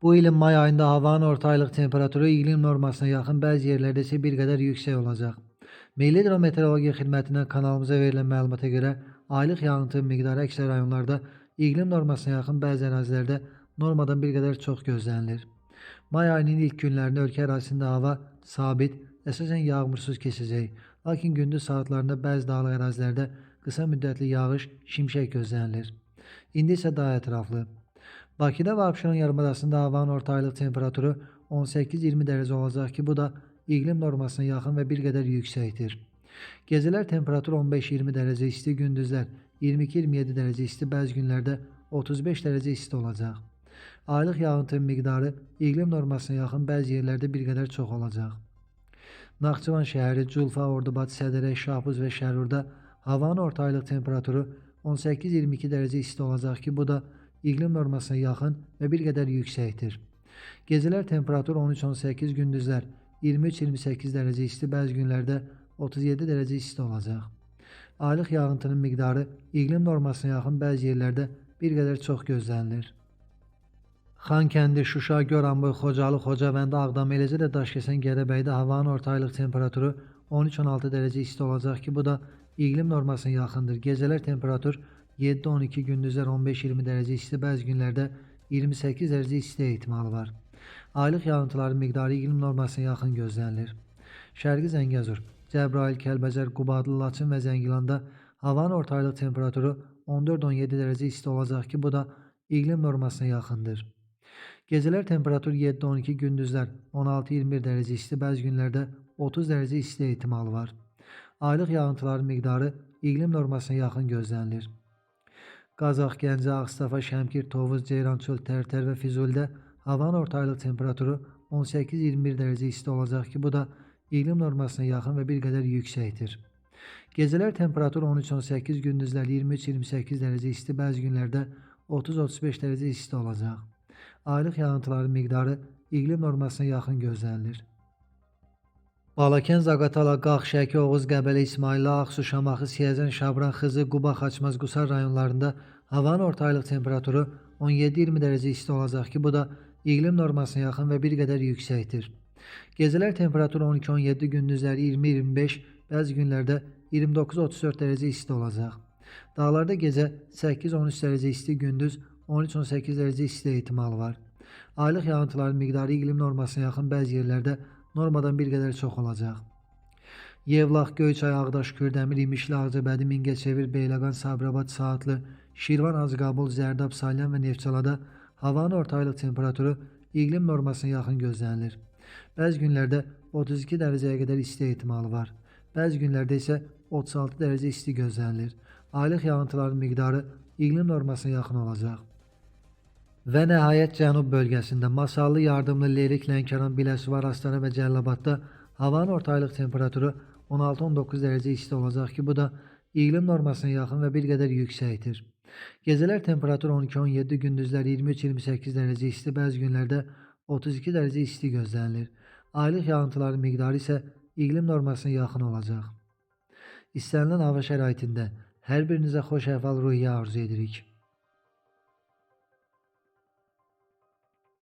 Bu ilin may ayında havanın orta aylık temperatürü iqlim normasına yaxın, bəzi yerlərdə isə bir qədər yüksək olacaq. Milli Hidrometeorologiya Xidmətindən kanalımıza verilən məlumata görə aylıq yağıntı miqdarı əksər rayonlarda iqlim normasına yaxın, bəzi ərazilərdə normadan bir qədər çox gözlənilir. May ayının ilk günlərində ölkə ərazisində hava sabit, əsasən yağmursuz keçəcək. Lakin gündüz saatlarında bəzi dağlıq ərazilərdə qısa müddətli yağış, şimşək gözlənilir. İndi isə daha ətraflı. Bakıda və Abşeron yarımadasında havanın orta aylıq temperatürü 18-20 dərəcə olacaq ki, bu da iqlim normasına yaxın və bir qədər yüksəkdir. Gecələr temperatur 15-20 dərəcə isti, gündüzlər 22-27 dərəcə isti, bəzi günlərdə 35 dərəcə isti olacaq. Aylıq yağıntının miqdarı iqlim normasına yaxın, bəzi yerlərdə bir qədər çox olacaq. Naxçıvan şəhəri, Culfa, Ordubad, Sədərək, Şahbuz və Şərurda havanın orta aylıq temperatürü 18-22 dərəcə isti olacaq ki, bu da iqlim normasına yaxın və bir qədər yüksəkdir. Gecələr temperatur 13-18, gündüzlər 23-28 dərəcə isti, bəzi günlərdə 37 dərəcə isti olacaq. Aylıq yağıntının miqdarı iqlim normasına yaxın, bəzi yerlərdə bir qədər çox gözlənilir. Xankəndi, Şuşa, Goranboy, Xocalı, Xocavənd, Ağdam, eləcə də Daşkəsən, Gədəbəydə havanın orta aylıq temperatürü 13-16 dərəcə isti olacaq ki, bu da iqlim normasına yaxındır. Gecələr temperatur 7-12, gündüzlər 15-20 dərəcə isti, bəzi günlərdə 28 dərəcə isti ehtimalı var. Aylıq yağıntıların miqdarı iqlim normasına yaxın gözlənilir. Şərqi Zəngəzur, Cəbrayıl, Kəlbəcər, Qubadlı, Laçın və Zəngilandda havanın orta aylıq temperatürü 14-17 dərəcə isti olacaq ki, bu da iqlim normasına yaxındır. Gecələr temperatur 7-12, gündüzlər 16-21 dərəcə isti, bəzi günlərdə 30 dərəcə isti ehtimalı var. Aylıq yağıntıların miqdarı iqlim normasına yaxın gözlənilir. Qazax, Gəncə, Ağstafa, Şəmkir, Tovuz, Ceyrançöl, Tərtər və Füzulidə havanın orta aylıq temperatürü 18-21 dərəcə isti olacaq ki, bu da iqlim normasına yaxın və bir qədər yüksəkdir. Gecələr temperatur 13-18, gündüzlər 23-28 dərəcə isti, bəzi günlərdə 30-35 dərəcə isti olacaq. Aylıq yağıntıların miqdarı iqlim normasına yaxın gözlənilir. Balakən, Zaqatala, Qax, Şəki, Oğuz, Qəbələ, İsmayıllı, Ağsu, Şamaxı, Siyəzən, Şabran, Xızı, Quba, Xaçmaz, Qusar rayonlarında havanın orta aylıq temperatürü 17-20 dərəcə isti olacaq ki, bu da iqlim normasına yaxın və bir qədər yüksəkdir. Gecələr temperatur 12-17, gündüzlər 20-25, bəzi günlərdə 29-34 dərəcə isti olacaq. Dağlarda gecə 8-13 dərəcə isti, gündüz 13-18 dərəcə isti ehtimalı var. Aylıq yağıntıların miqdarı iqlim normasına yaxın, bəzi yerlərdə normadan bir qədər çox olacaq. Yevlax, Göyçay, Ağdaş, Kürdəmir, İmişli, Ağcabədi, Mingəçevir, Beyləqan, Sabirabad, Saatlı, Şirvan, Azqabul, Zərdab, Salyan və Neftçalada havanın orta aylıq temperatürü iqlim normasına yaxın gözlənilir. Bəzi günlərdə 32 dərəcəyə qədər isti ehtimalı var. Bəzi günlərdə isə 36 dərəcə isti gözlənilir. Aylıq yağıntıların miqdarı iqlim normasına yaxın olacaq. Və nəhayət cənub bölgəsində Masallı, Yardımlı, Lerik, Lənkəran, Biləsuvar, Astana və Cəlilabadda havanın orta aylıq temperatürü 16-19 dərəcə isti olacaq ki, bu da iqlim normasına yaxın və bir qədər yüksəkdir. Gecələr temperatur 12-17, gündüzlər 23-28 dərəcə isti, bəzi günlərdə 32 dərəcə isti gözlənilir. Aylıq yağıntıların miqdarı isə iqlim normasına yaxın olacaq. İstənilən hava şəraitində hər birinizə xoş əhval-ruhiyyə arzu edirik.